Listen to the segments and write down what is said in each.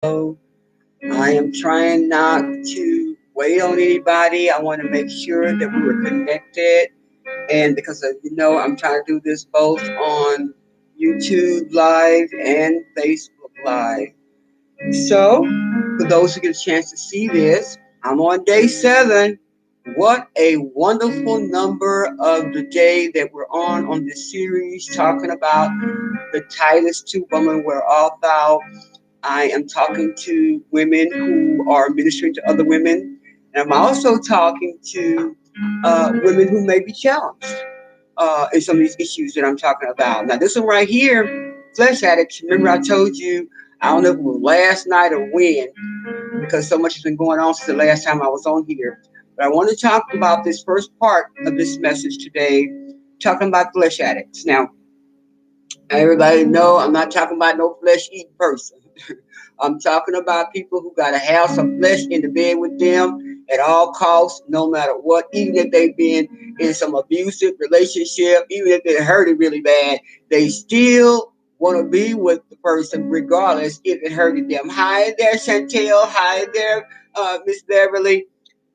I am trying not to wait on anybody. I want to make sure that we were connected. And because I'm trying to do this both on YouTube Live and Facebook Live. So, for those who get a chance to see this, I'm on day 7. What a wonderful number of the day that we're on this series talking about the Titus 2 woman, where all thou. I am talking to women who are ministering to other women. And I'm also talking to women who may be challenged in some of these issues that I'm talking about. Now, this one right here, Flesh-Addicts, remember I told you, I don't know if it was last night or when, because so much has been going on since the last time I was on here. But I want to talk about this first part of this message today, talking about Flesh-Addicts. Now, everybody know I'm not talking about no flesh-eating person. I'm talking about people who got to have some flesh in the bed with them at all costs, no matter what, even if they've been in some abusive relationship, even if they hurt it really bad, they still want to be with the person regardless if it hurted them. Hi there, Chantel. Hi there, Miss Beverly.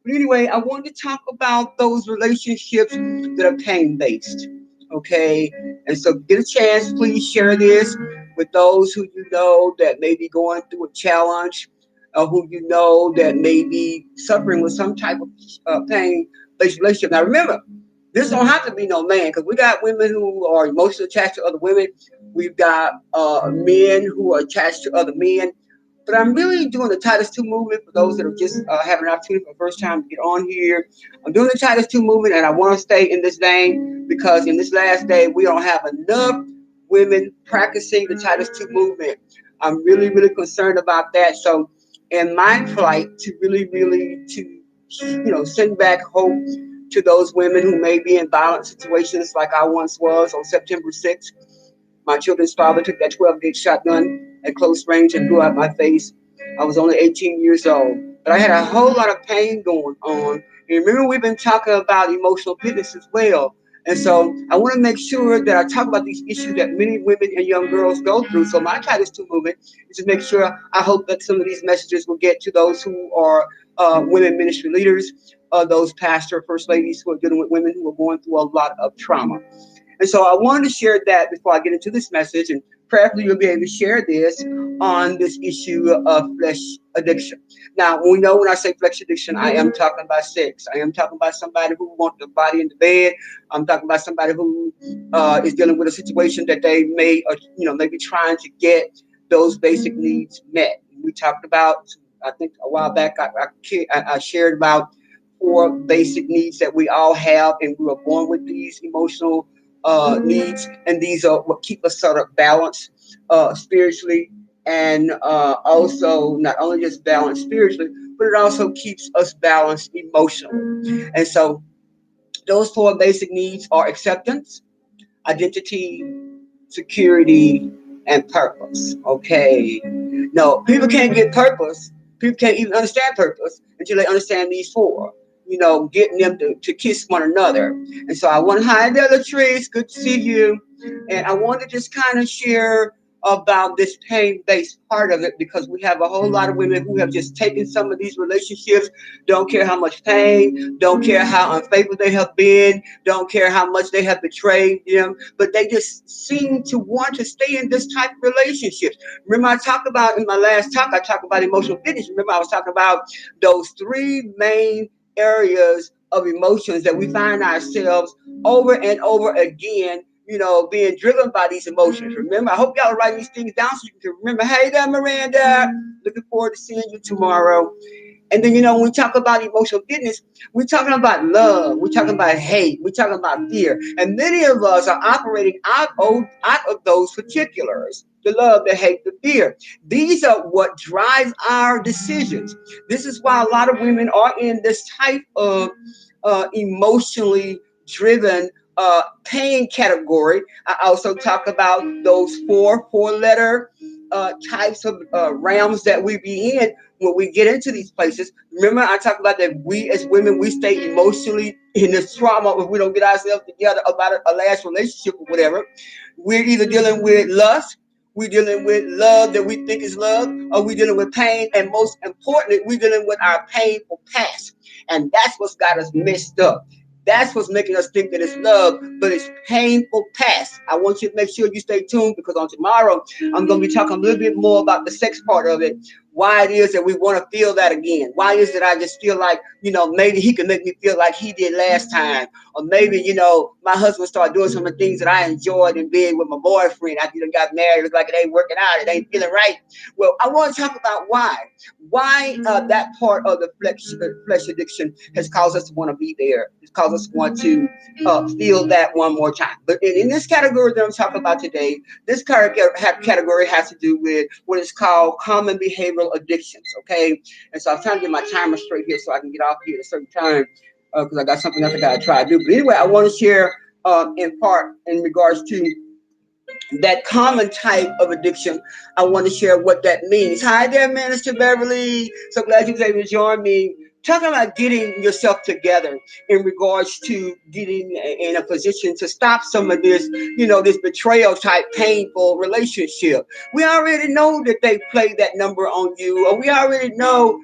But anyway, I wanted to talk about those relationships that are pain-based. Okay, and so get a chance, please share this with those who you know that may be going through a challenge, or who you know that may be suffering with some type of pain-based relationship. Now remember, this don't have to be no man, because we got women who are emotionally attached to other women. We've got men who are attached to other men. But I'm really doing the Titus 2 movement for those that are just having an opportunity for the first time to get on here. I'm doing the Titus 2 movement, and I want to stay in this vein because in this last day, we don't have enough women practicing the Titus 2 movement. I'm really, really concerned about that. So, in my plight to really, really send back hope to those women who may be in violent situations like I once was on September 6th. My children's father took that 12 gauge shotgun at close range and blew out my face. I was only 18 years old, but I had a whole lot of pain going on. And remember, we've been talking about emotional fitness as well. And so I want to make sure that I talk about these issues that many women and young girls go through. So my Titus 2 movement is to make sure I hope that some of these messages will get to those who are women ministry leaders, those pastor, first ladies who are dealing with women who are going through a lot of trauma. And so I wanted to share that before I get into this message, and prayerfully you'll be able to share this on this issue of flesh addiction. Now, we know when I say flesh addiction, I am talking about sex. I am talking about somebody who wants the body in the bed. I'm talking about somebody who is dealing with a situation that they maybe trying to get those basic needs met. We talked about, I think a while back, I shared about 4 basic needs that we all have, and we were born with these emotional needs, and these are what keep us sort of balanced spiritually, and also not only just balanced spiritually, but it also keeps us balanced emotionally. And so those 4 basic needs are acceptance, identity, security, and purpose. Okay. No, people can't get purpose. People can't even understand purpose until they understand these 4. Getting them to kiss one another. And so I want to hi there, Latrice. Good to see you. And I want to just kind of share about this pain-based part of it, because we have a whole lot of women who have just taken some of these relationships, don't care how much pain, don't care how unfaithful they have been, don't care how much they have betrayed them, but they just seem to want to stay in this type of relationships. Remember, I talked about in my last talk, I talked about emotional fitness. Remember, I was talking about those 3 main areas of emotions that we find ourselves over and over again, being driven by these emotions. Remember, I hope y'all are writing these things down so you can remember. Hey there, Miranda. Looking forward to seeing you tomorrow. And then, when we talk about emotional fitness, we're talking about love, we're talking about hate, we're talking about fear. And many of us are operating out of those particulars: the love, the hate, the fear. These are what drive our decisions. This is why a lot of women are in this type of emotionally driven pain category. I also talk about those four-letter types of realms that we be in when we get into these places. Remember, I talked about that we as women, we stay emotionally in this trauma if we don't get ourselves together about a last relationship or whatever. We're either dealing with lust, We dealing with love that we think is love, or we dealing with pain, and most importantly, we dealing with our painful past. And that's what's got us messed up. That's what's making us think that it's love, but it's painful past. I want you to make sure you stay tuned, because on tomorrow I'm going to be talking a little bit more about the sex part of it. Why it is that we want to feel that again. Why is it I just feel like, maybe he can make me feel like he did last time. Or maybe, my husband started doing some of the things that I enjoyed in bed with my boyfriend. After he got married, it looked like it ain't working out. It ain't feeling right. Well, I want to talk about why. Why that part of the flesh addiction has caused us to want to be there. It's caused us to want to feel that one more time. But in this category that I'm talking about today, this category has to do with what is called common behavioral addictions, okay? And so I'm trying to get my timer straight here so I can get off here at a certain time, because I got something else I got to try to do. But anyway, I want to share in part in regards to that common type of addiction. I want to share what that means. Hi there, Minister Beverly. So glad you was able to join me. Talking about getting yourself together in regards to getting in a position to stop some of this, this betrayal type painful relationship. We already know that they played that number on you, or we already know,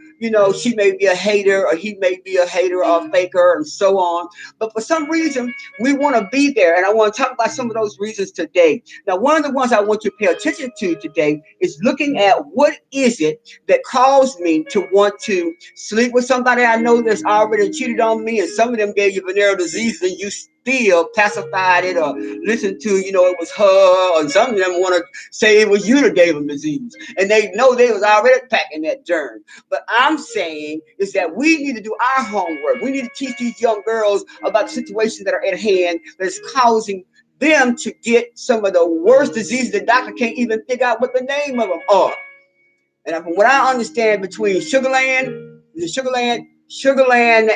she may be a hater, or he may be a hater or a faker, and so on. But for some reason, we want to be there. And I want to talk about some of those reasons today. Now, one of the ones I want you to pay attention to today is looking at what is it that caused me to want to sleep with somebody I know that's already cheated on me, and some of them gave you venereal disease, and you still pacified it or listened to, it was her, or some of them want to say it was you that gave them disease, and they know they was already packing that germ. But I'm saying is that we need to do our homework. We need to teach these young girls about situations that are at hand that's causing them to get some of the worst diseases the doctor can't even figure out what the name of them are. And from what I understand, between Sugarland,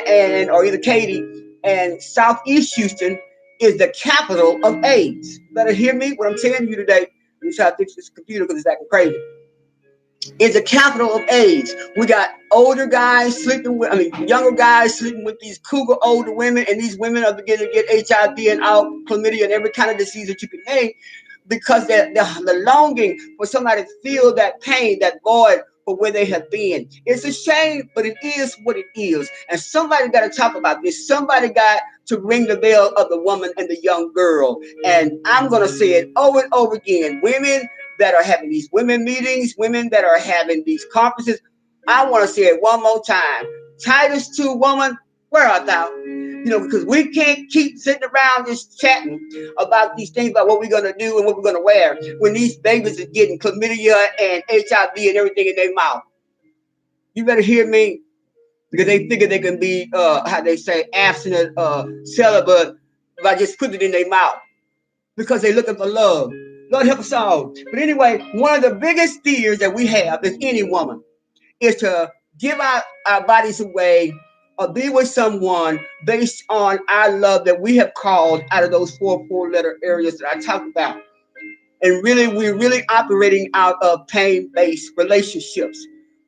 and or either Katy and Southeast Houston is the capital of AIDS. You better hear me what I'm telling you today. Let me try to fix this computer because it's acting crazy. Is the capital of AIDS. We got older guys sleeping with, younger guys sleeping with these cougar older women, and these women are beginning to get HIV and out chlamydia and every kind of disease that you can name, because the longing for somebody to feel that pain, that void for where they have been. It's a shame, but it is what it is. And somebody got to talk about this. Somebody got to ring the bell of the woman and the young girl. And I'm going to say it over and over again. Women that are having these women meetings, women that are having these conferences, I want to say it one more time. Titus 2, woman, where art thou? Because we can't keep sitting around just chatting about these things, about what we're going to do and what we're going to wear, when these babies are getting chlamydia and HIV and everything in their mouth. You better hear me, because they figure they can be, how they say, abstinent, celibate by just putting it in their mouth, because they're looking for love. Lord help us all. But anyway, one of the biggest fears that we have as any woman is to give our bodies away or be with someone based on our love that we have called out of those four-letter areas that I talked about. And really, we're really operating out of pain-based relationships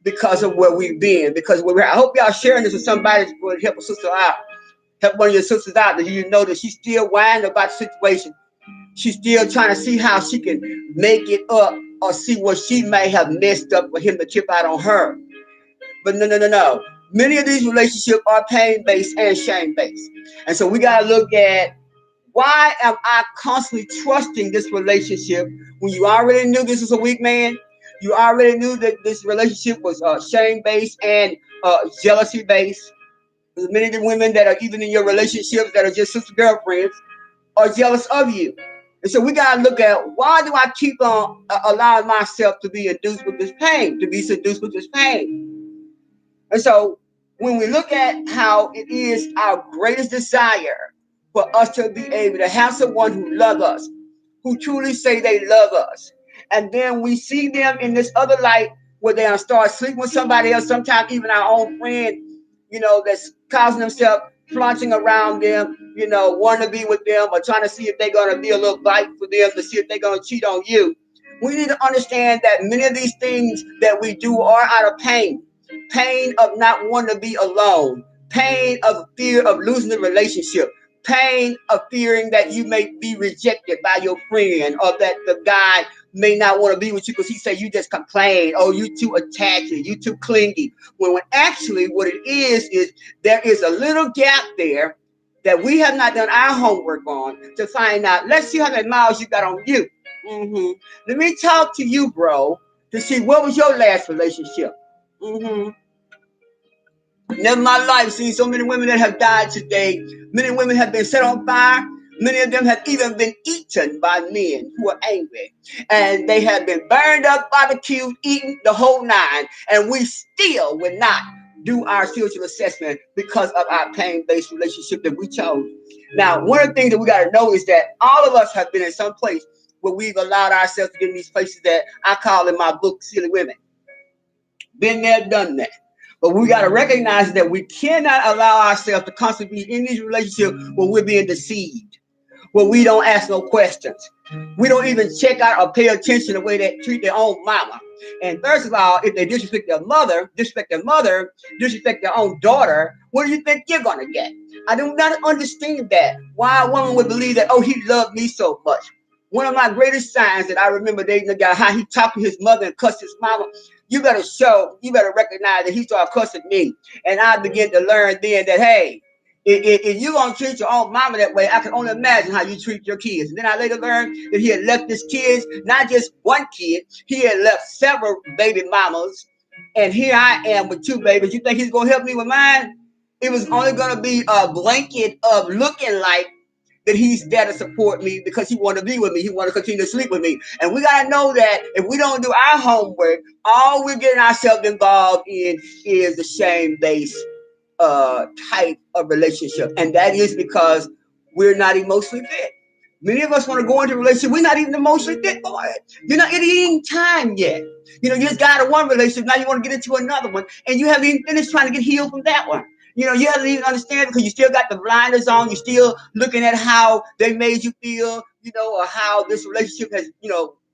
because of where we've been. Because I hope y'all sharing this with somebody to help a sister out. Help one of your sisters out, that you know that she's still whining about the situation. She's still trying to see how she can make it up, or see what she may have messed up for him to tip out on her. But no. Many of these relationships are pain-based and shame-based. And so we got to look at, why am I constantly trusting this relationship when you already knew this was a weak man? You already knew that this relationship was shame-based and jealousy-based. There's many of the women that are even in your relationships that are just sister girlfriends are jealous of you. And so we got to look at, why do I keep on allowing myself to be induced with this pain, to be seduced with this pain? And so when we look at how it is our greatest desire for us to be able to have someone who loves us, who truly say they love us, and then we see them in this other light where they start sleeping with somebody else, sometimes even our own friend, that's causing themselves flaunting around them, wanting to be with them, or trying to see if they're going to be a little bite for them, to see if they're going to cheat on you. We need to understand that many of these things that we do are out of pain of not wanting to be alone, pain of fear of losing the relationship, pain of fearing that you may be rejected by your friend, or that the guy may not want to be with you because he said you just complain, oh, you too attaching, you too clingy. When actually what it is there is a little gap there that we have not done our homework on to find out. Let's see how many miles you got on you. Let me talk to you, bro, to see what was your last relationship. Never in my life seen so many women that have died today. Many women have been set on fire. Many of them have even been eaten by men who are angry. And they have been burned up, barbecued, eaten, the whole nine. And we still will not do our spiritual assessment because of our pain-based relationship that we chose. Now, one of the things that we got to know is that all of us have been in some place where we've allowed ourselves to get in these places that I call in my book, silly women. Been there, done that. But we got to recognize that we cannot allow ourselves to constantly be in these relationships where we're being deceived, where we don't ask no questions. We don't even check out or pay attention to the way they treat their own mama. And first of all, if they disrespect their mother, disrespect their own daughter, what do you think you're going to get? I do not understand that. Why a woman would believe that, oh, he loved me so much. One of my greatest signs that I remember dating a guy, how he talked to his mother and cussed his mama. You better recognize that he started cussing me. And I began to learn then that, hey, if you're going to treat your own mama that way, I can only imagine how you treat your kids. And then I later learned that he had left his kids, not just one kid, he had left several baby mamas. And here I am with two babies. You think he's going to help me with mine? It was only going to be a blanket of looking like that he's there to support me because he want to be with me. He want to continue to sleep with me. And we got to know that if we don't do our homework, all we're getting ourselves involved in is the shame-based type of relationship. And that is because we're not emotionally fit. Many of us want to go into a relationship. We're not even emotionally fit for it. You're not, it ain't time yet. You just got out of one relationship. Now you want to get into another one. And you haven't even finished trying to get healed from that one. You haven't even understand because you still got the blinders on. You're still looking at how they made you feel, or how this relationship has,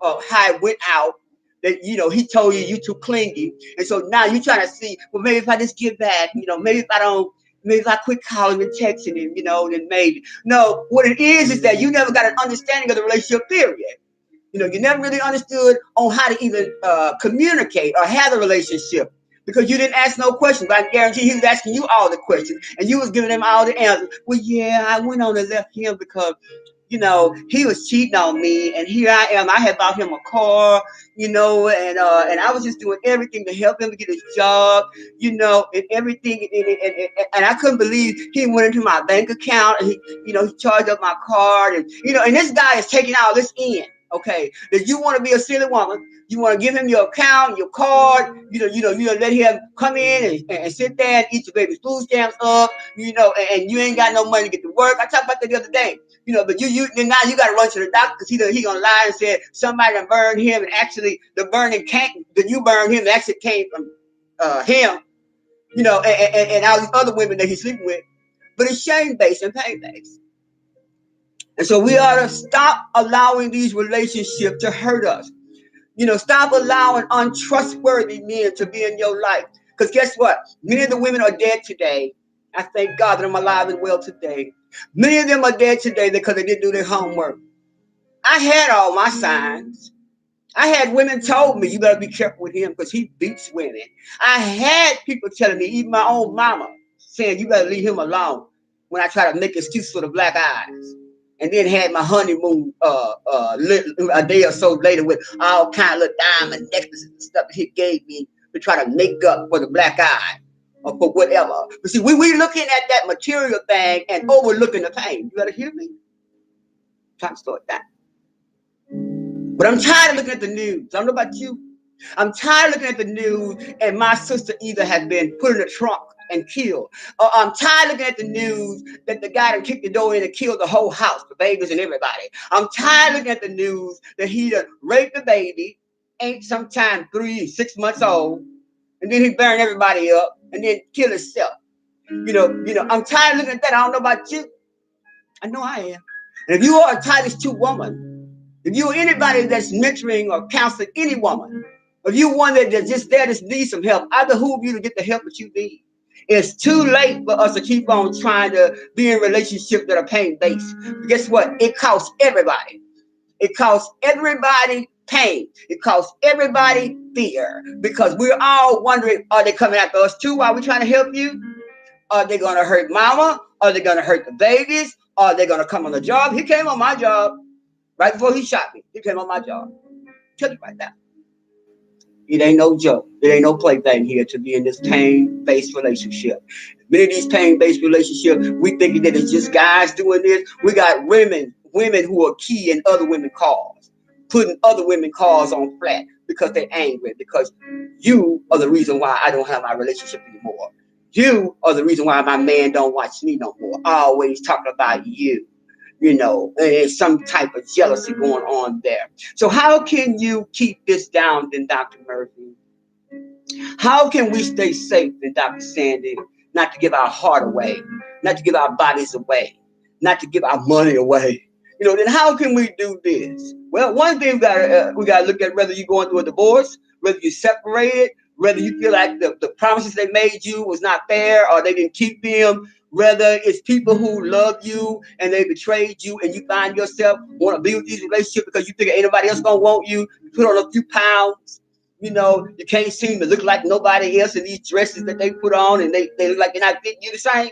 how it went out. That, he told you too clingy. And so now you're trying to see, well, maybe if I just give back, maybe if I quit calling and texting him, then maybe. No, what it is that you never got an understanding of the relationship, period. You never really understood on how to even communicate or have a relationship because you didn't ask no questions. But I guarantee he was asking you all the questions and you was giving him all the answers. Well, yeah, I went on and left him because, he was cheating on me, and here I am. I had bought him a car, and I was just doing everything to help him to get his job, and everything. And I couldn't believe he went into my bank account and he charged up my card, and and this guy is taking all this in. Okay, that you want to be a silly woman. You want to give him your account, your card. You let him come in and sit there and eat your baby's food stamps up. And you ain't got no money to get to work. I talked about that the other day. But and now you got to run to the doctor because he gonna lie and say somebody done burned him, and actually the burning that you burned him actually came from him. And all these other women that he's sleeping with. But it's shame-based and pain-based. And so we ought to stop allowing these relationships to hurt us. Stop allowing untrustworthy men to be in your life. Because guess what? Many of the women are dead today. I thank God that I'm alive and well today. Many of them are dead today because they didn't do their homework. I had all my signs. I had women told me, you better be careful with him because he beats women. I had people telling me, even my own mama, saying, you better leave him alone when I try to make excuses for the black eyes. And then had my honeymoon a day or so later with all kind of little diamond necklaces and stuff that he gave me to try to make up for the black eye or for whatever. But see, we looking at that material thing and overlooking the pain. You gotta hear me? I'm trying to start that. But I'm tired of looking at the news. I don't know about you. I'm tired of looking at the news and my sister either has been put in the trunk and killed. I'm tired of looking at the news that the guy that kicked the door in and killed the whole house, the babies and everybody. I'm tired of looking at the news that he done raped the baby, ain't sometime 3, 6 months old, and then he burned everybody up and then killed himself. I'm tired of looking at that. I don't know about you. I know I am. And if you are a Titus 2 woman, if you are anybody that's mentoring or counseling any woman, if you one that just there to need some help, I behoove you to get the help that you need. It's too late for us to keep on trying to be in relationships that are pain-based. Guess what? It costs everybody. It costs everybody pain. It costs everybody fear. Because we're all wondering, are they coming after us too while we're trying to help you? Are they going to hurt mama? Are they going to hurt the babies? Are they going to come on the job? He came on my job right before he shot me. He came on my job. Tell you right now. It ain't no joke. It ain't no plaything here to be in this pain-based relationship. Many of these pain-based relationships, we thinking that it's just guys doing this. We got women who are keying other women cars, putting other women cars on flat because they're angry, because you are the reason why I don't have my relationship anymore. You are the reason why my man don't watch me no more. Always talking about you. There's some type of jealousy going on there. So how can you keep this down then, Dr. Murphy? How can we stay safe then, Dr. Sandy? Not to give our heart away, not to give our bodies away, not to give our money away. Then how can we do this? Well, one thing we got to look at, whether you're going through a divorce, whether you're separated, whether you feel like the promises they made you was not fair or they didn't keep them, whether it's people who love you and they betrayed you and you find yourself want to be with these relationships because you think ain't nobody else going to want you. You put on a few pounds. You can't seem to look like nobody else in these dresses that they put on and they look like they're not fitting you the same.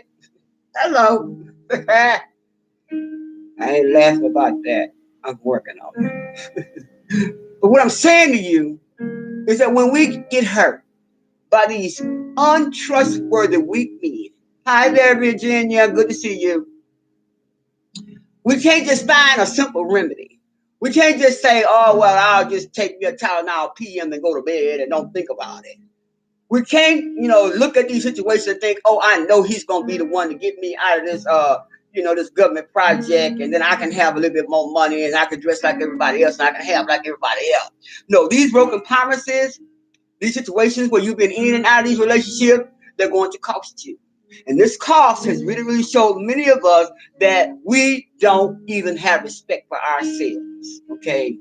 Hello. I ain't laughing about that. I'm working on it. But what I'm saying to you is that when we get hurt by these untrustworthy weak men, hi there, Virginia, good to see you. We can't just find a simple remedy. We can't just say, oh, well, I'll just take me a Tylenol PM and go to bed and don't think about it. We can't, look at these situations and think, oh, I know he's going to be the one to get me out of this, this government project, and then I can have a little bit more money and I can dress like everybody else and I can have like everybody else. No, these broken promises, these situations where you've been in and out of these relationships, they're going to cost you. And this cost has really, really showed many of us that we don't even have respect for ourselves. Okay.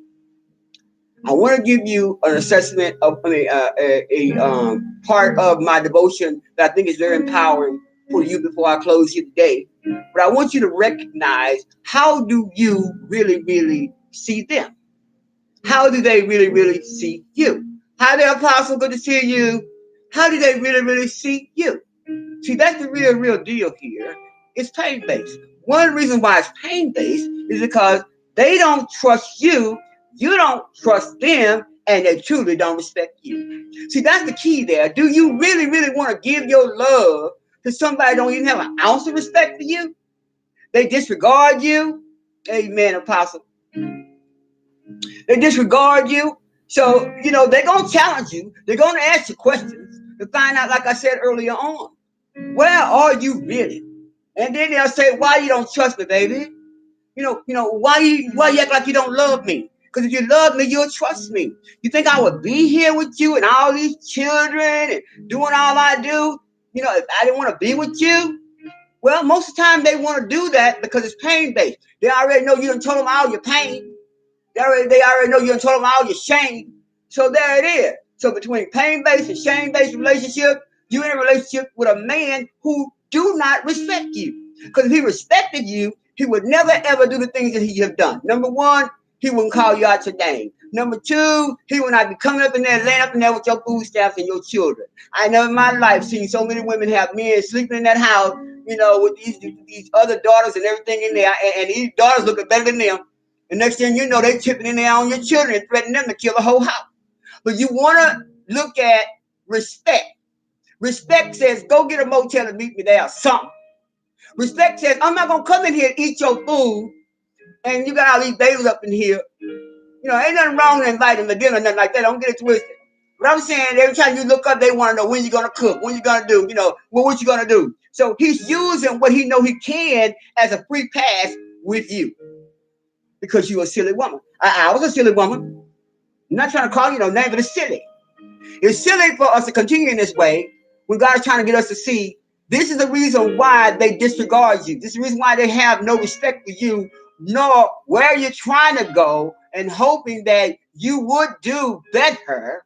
I want to give you an assessment of a part of my devotion that I think is very empowering for you before I close here today. But I want you to recognize, how do you really, really see them? How do they really, really see you? How the Apostle, good to see you. How do they really, really see you? See, that's the real deal here. It's pain-based. One reason why it's pain-based is because they don't trust you, you don't trust them, and they truly don't respect you. See, that's the key there. Do you really, really want to give your love to somebody that don't even have an ounce of respect for you? They disregard you. Amen, Apostle. They disregard you. So, they're going to challenge you. They're going to ask you questions to find out, like I said earlier on, where are you really? And then they'll say, why you don't trust me, baby? Why you act like you don't love me? Because if you love me, you'll trust me. You think I would be here with you and all these children and doing all I do? If I didn't want to be with you? Well, most of the time they want to do that because it's pain-based. They already know you done told them all your pain. They already know you done told them all your shame. So there it is. So between pain-based and shame-based relationship, you're in a relationship with a man who do not respect you. Because if he respected you, he would never, ever do the things that he have done. Number one, he wouldn't call you out your name. Number two, he would not be coming up in there, laying up in there with your food stamps and your children. I never in my life seen so many women have men sleeping in that house, with these other daughters and everything in there. And these daughters looking better than them. And next thing you know, they chipping in there on your children and threatening them to kill the whole house. But you want to look at respect. Respect says, go get a motel and meet me there or something. Respect says, I'm not going to come in here and eat your food and you got all these babies up in here. Ain't nothing wrong with inviting them to dinner or nothing like that. Don't get it twisted. But I'm saying, every time you look up, they want to know when you're going to cook, when you're going to do, what you going to do. So he's using what he know he can as a free pass with you because you're a silly woman. I was a silly woman. I'm not trying to call you no name, but it's silly. It's silly for us to continue in this way when God is trying to get us to see this is the reason why they disregard you. This is the reason why they have no respect for you, nor where you're trying to go, and hoping that you would do better,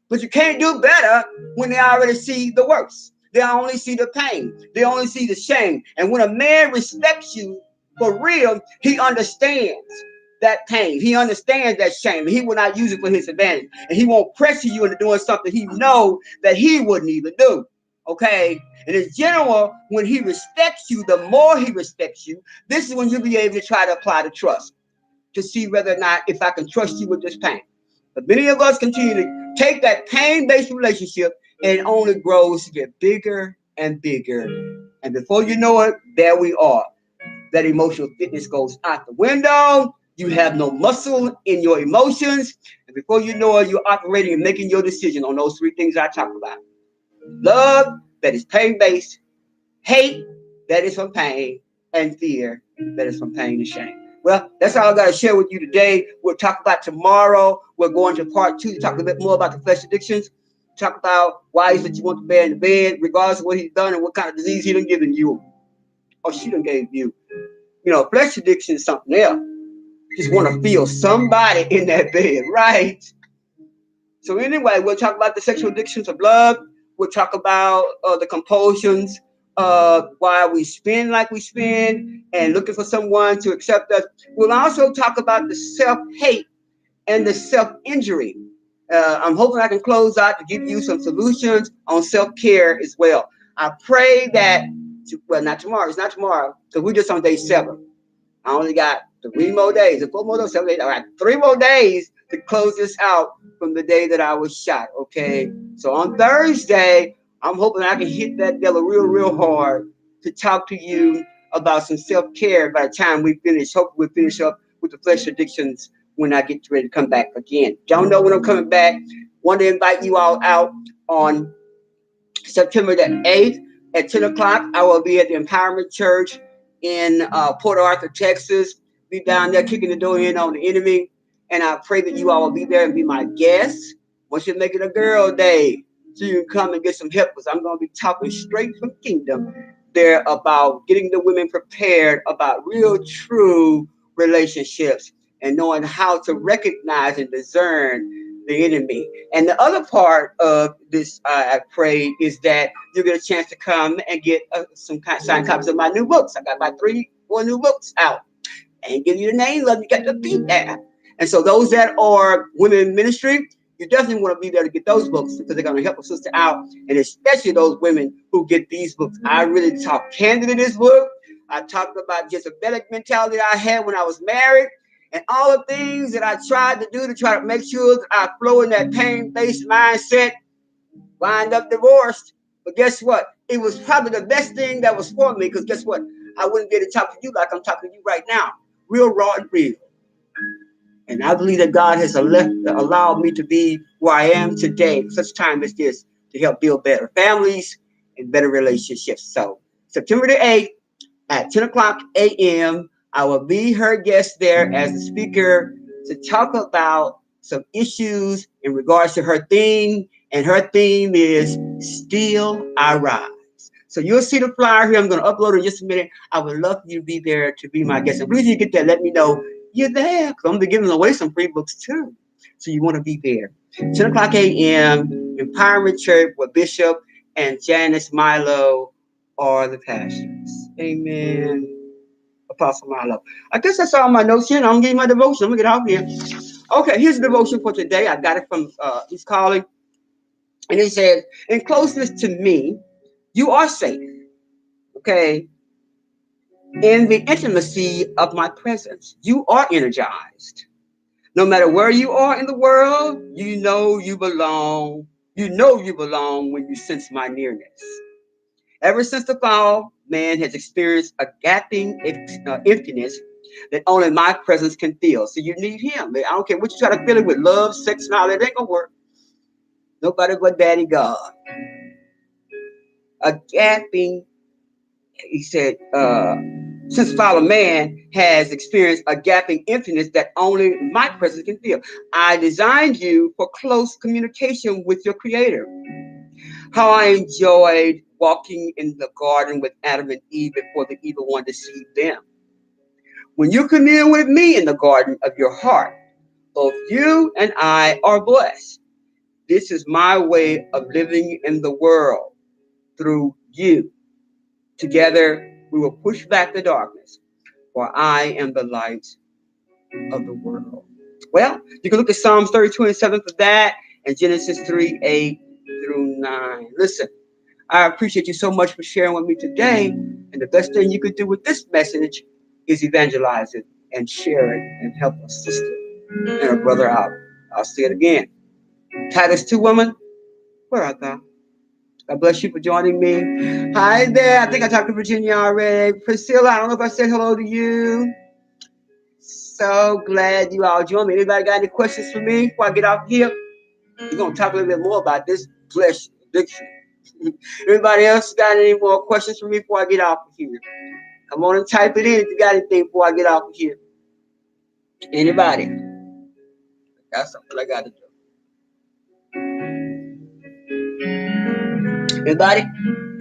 But you can't do better when they already see the worst. They only see the pain. They only see the shame. And when a man respects you for real, he understands that pain. He understands that shame. And he will not use it for his advantage. And he won't pressure you into doing something he know that he wouldn't even do. Okay? And in general, when he respects you, the more he respects you, this is when you'll be able to try to apply the trust to see whether or not if I can trust you with this pain. But many of us continue to take that pain-based relationship and it only grows to get bigger and bigger. And before you know it, there we are. That emotional fitness goes out the window. You have no muscle in your emotions. And before you know it, you're operating and making your decision on those three things I talked about. Love that is pain-based, hate that is from pain, and fear that is from pain and shame. Well, that's all I got to share with you today. We'll talk about tomorrow. We're going to part 2 to talk a bit more about the flesh addictions. Talk about why is it you want the bear in the bed, regardless of what he's done and what kind of disease he done given you or she done gave you. You know, flesh addiction is something else. Just want to feel somebody in that bed, right? So anyway, we'll talk about the sexual addictions of love. We'll talk about the compulsions, why we spin like we spin, and looking for someone to accept us. We'll also talk about the self-hate and the self-injury. I'm hoping I can close out to give you some solutions on self-care as well. I pray that, well, not tomorrow. It's not tomorrow because we're just on day 7. I only got 3 more days, 4 more days, 7 days. I got 3 more days to close this out from the day that I was shot. Okay, so on Thursday, I'm hoping I can hit that devil real, real hard to talk to you about some self-care by the time we finish. Hopefully, we finish up with the flesh addictions when I get ready to come back again. Don't know when I'm coming back. Want to invite you all out on September the 8th at 10 o'clock. I will be at the Empowerment Church in Port Arthur, Texas. Be down there kicking the door in on the enemy. And I pray that you all will be there and be my guests. Once you make it a girl day, so you can come and get some help because I'm going to be talking straight from Kingdom there about getting the women prepared about real, true relationships and knowing how to recognize and discern the enemy. And the other part of this, I pray, is that you get a chance to come and get some signed copies of my new books. I got about 3 more new books out. And give you the names of them, you got to be there. And so those that are women in ministry, you definitely want to be there to get those books because they're going to help a sister out. And especially those women who get these books. I really talk candid in this book. I talked about Jezebelic mentality I had when I was married and all the things that I tried to do to try to make sure that I flow in that pain-based mindset, wind up divorced. But guess what? It was probably the best thing that was for me because guess what? I wouldn't be able to talk to you like I'm talking to you right now. Real, raw, and real. And I believe that God has allowed me to be where I am today, such time as this, to help build better families and better relationships. So September the 8th at 10 o'clock a.m., I will be her guest there as the speaker to talk about some issues in regards to her theme. And her theme is Still I Rise. So you'll see the flyer here. I'm going to upload it in just a minute. I would love for you to be there to be my guest. And please, you get there, let me know you're there. Because I'm going to be giving away some free books too. So you want to be there. 10 o'clock a.m., Empowerment Church with Bishop and Janice Milo are the pastors. Amen. Apostle Milo. I guess that's all my notes here. I'm going to give you my devotion. I'm going to get off here. Okay, here's the devotion for today. I got it from He's Calling. And it says, in closeness to me, you are safe. Okay. In the intimacy of my presence, you are energized. No matter where you are in the world, you know you belong. You know you belong when you sense my nearness. Ever since the fall, man has experienced a gaping emptiness that only my presence can fill. So you need him. I don't care what you try to fill it with love, sex, and all that. It ain't gonna work. Nobody but Daddy God. A gaping, he said, since the fall of man has experienced a gaping emptiness that only my presence can fill. I designed you for close communication with your creator. How I enjoyed walking in the garden with Adam and Eve before the evil one deceived them. When you commune with me in the garden of your heart, both you and I are blessed. This is my way of living in the world through you. Together, we will push back the darkness, for I am the light of the world. Well, you can look at Psalms 32 and 7 for that, and Genesis 3, 8 through 9. Listen, I appreciate you so much for sharing with me today. And the best thing you could do with this message is evangelize it and share it and help a sister and a brother out. I'll say it again. Titus 2 woman, where art thou? God bless you for joining me. Hi there. I think I talked to Virginia already. Priscilla, I don't know if I said hello to you. So glad you all joined me. Anybody got any questions for me before I get off here? We're going to talk a little bit more about this flesh addiction. Anybody else got any more questions for me before I get off of here? Come on and type it in if you got anything before I get off of here. Anybody? That's something I got to do. Anybody?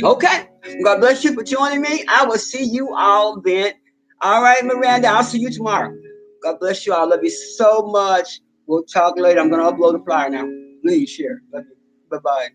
Okay. God bless you for joining me. I will see you all then. All right, Miranda, I'll see you tomorrow. God bless you. I love you so much. We'll talk later. I'm going to upload the flyer now. Please share. Love you. Bye-bye.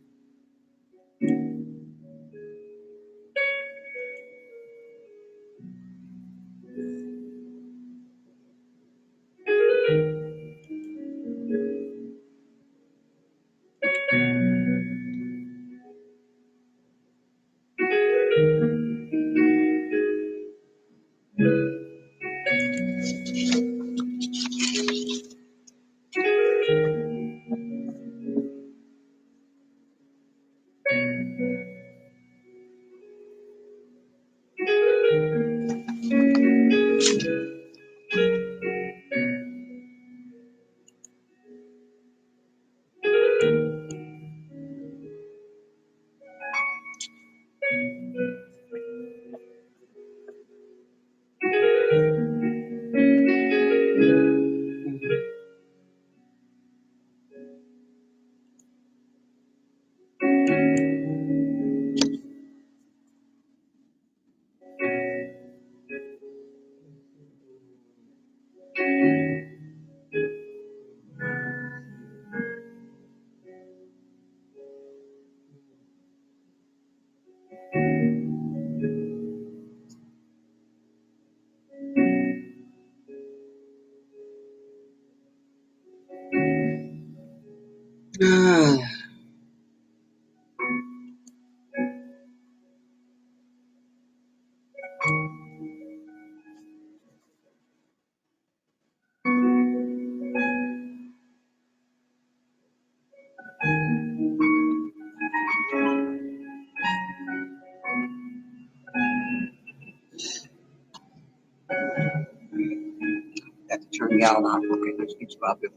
Got to turn y'all off. Okay, let's get you off of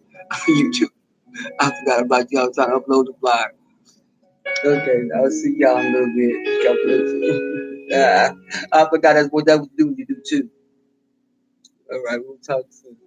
YouTube. I forgot about y'all trying to upload the flyer. Okay, I'll see y'all in a little bit. God bless you. I forgot that's what that was doing. You do too. All right, we'll talk soon.